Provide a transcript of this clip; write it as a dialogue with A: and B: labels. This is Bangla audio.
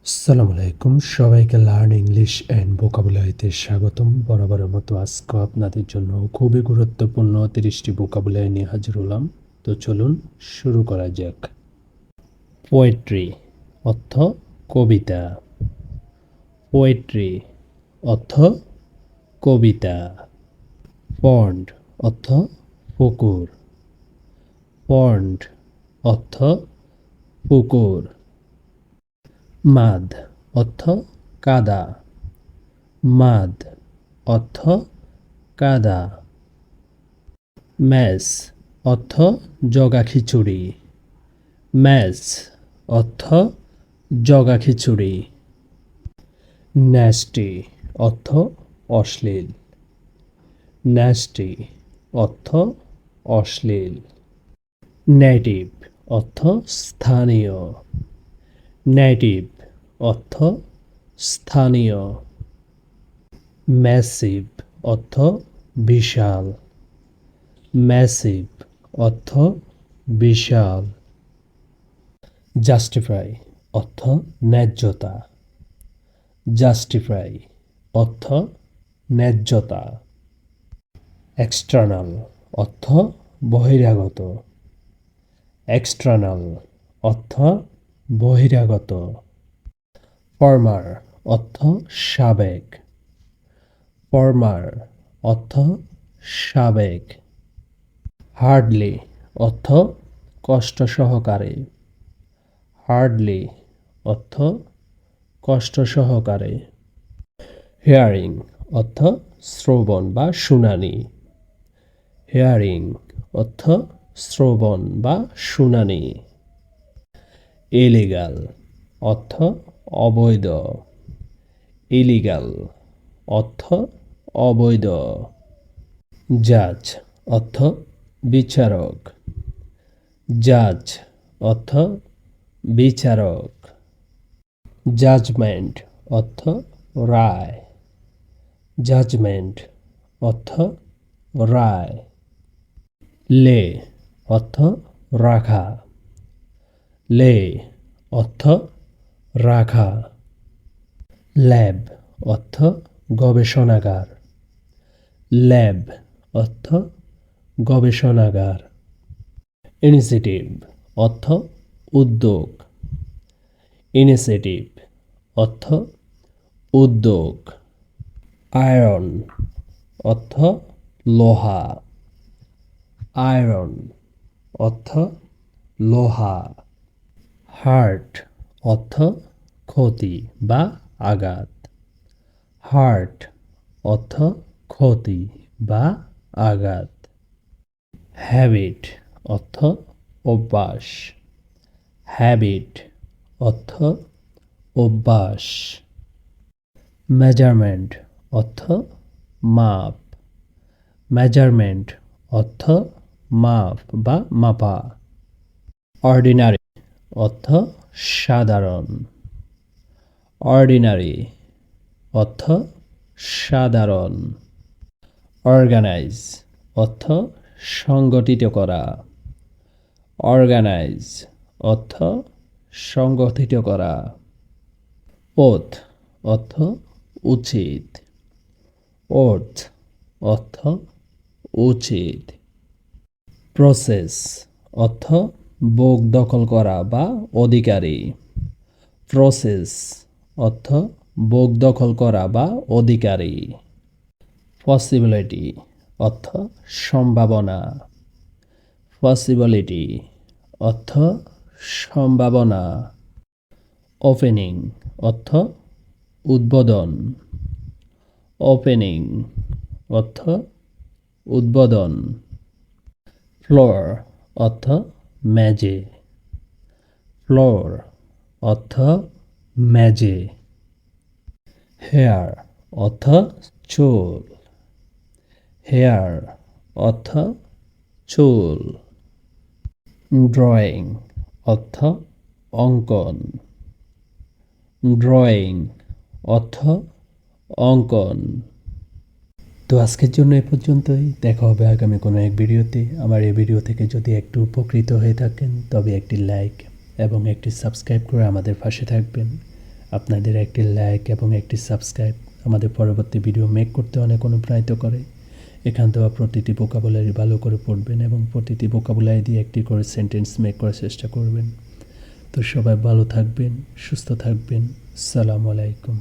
A: আসসালামু আলাইকুম, সবাইকে লার্ন ইংলিশ অ্যান্ড ভোকাবুলারিতে স্বাগতম। বরাবরের মতো আজকে আপনাদের জন্য খুবই গুরুত্বপূর্ণ 30টি ভোকাবুলারি নিয়ে হাজির হলাম। তো চলুন শুরু করা যাক। পোয়েট্রি অর্থ কবিতা। পোয়েট্রি অর্থ কবিতা। পন্ড অর্থ পুকুর। পন্ড অর্থ পুকুর। মাদ অর্থ কাদা। মাদ অর্থ কাদা। মেস অর্থ জগা খিচুড়ি। মেস অর্থ জগা খিচুড়ি। ন্যাস্টি অর্থ অশ্লীল। ন্যাস্টি অর্থ অশ্লীল। নেটিভ অর্থ স্থানীয়। নেটিভ অর্থ স্থানীয়। ম্যাসিভ অর্থ বিশাল। ম্যাসিভ অর্থ বিশাল। জাস্টিফাই অর্থ ন্যায্যতা। জাস্টিফাই অর্থ ন্যায্যতা। এক্সটার্নাল অর্থ বহিরাগত। এক্সটার্নাল অর্থ বহিরাগত। ফরমার অর্থ সাবেক। ফরমার অর্থ সাবেক। হার্ডলি অর্থ কষ্ট সহকারে। হার্ডলি অর্থ কষ্ট সহকারে। হিয়ারিং অর্থ শ্রবণ বা শুনানি। হিয়ারিং অর্থ শ্রবণ বা শুনানি। ইলিগাল অর্থ অবৈধ। ইলিগাল অর্থ অবৈধ। জাজ অর্থ বিচারক। জাজ অর্থ বিচারক। জাজমেন্ট অর্থ রায়। জাজমেন্ট অর্থ রায়। লে অর্থ রাখা। লে অর্থ রাখা। ল্যাব অর্থ গবেষণাগার। ল্যাব অর্থ গবেষণাগার। ইনিশিয়েটিভ অর্থ উদ্যোগ। ইনিশিয়েটিভ অর্থ উদ্যোগ। আয়রন অর্থ লোহা। আয়রন অর্থ লোহা। হার্ট অর্থ ক্ষতি বা আঘাত। হার্ট অর্থ ক্ষতি বা আঘাত। হ্যাবিট অর্থ অভ্যাস। হ্যাবিট অর্থ অভ্যাস। মেজারমেন্ট অর্থ মাপ। মেজারমেন্ট অর্থ মাপ বা মাপা। অর্ডিনারি অর্থ সাধারণ। অর্ডিনারি অর্থ সাধারণ। অর্গানাইজ অর্থ সংগঠিত করা। অর্গানাইজ অর্থ সংগঠিত করা। ওথ অর্থ উচিত। ওথ অর্থ উচিত। প্রসেস অর্থ ভোগ দখল করা বা অধিকারী। প্রসেস অর্থ ভোগ দখল করা বা অধিকারী। পসিবিলিটি অর্থ সম্ভাবনা। পসিবিলিটি অর্থ সম্ভাবনা। ওপেনিং অর্থ উদ্বোধন। ওপেনিং অর্থ উদ্বোধন। ফ্লোর অর্থ মেঝে। ফ্লোর অর্থ মেঝে। হেয়ার অর্থ চুল। হেয়ার অর্থ চুল। ড্রয়িং অর্থ অঙ্কন। ড্রয়িং অর্থ অঙ্কন। তো আজকের জন্য এ পর্যন্তই। দেখা হবে আগামী কোনো এক ভিডিওতে। আমার এই ভিডিও থেকে যদি একটু উপকৃত হয়ে থাকেন তবে একটি লাইক এবং একটি সাবস্ক্রাইব করে আমাদের পাশে থাকবেন। আপনাদের একটি লাইক এবং একটি সাবস্ক্রাইব আমাদের পরবর্তী ভিডিও মেক করতে অনেক অনুপ্রাণিত করে। এখান দেওয়া প্রতিটি ভোকাবুলারি ভালো করে পড়বেন এবং প্রতিটি ভোকাবুলারি দিয়ে একটি করে সেন্টেন্স মেক করার চেষ্টা করবেন। তো সবাই ভালো থাকবেন, সুস্থ থাকবেন। আসসালামু আলাইকুম।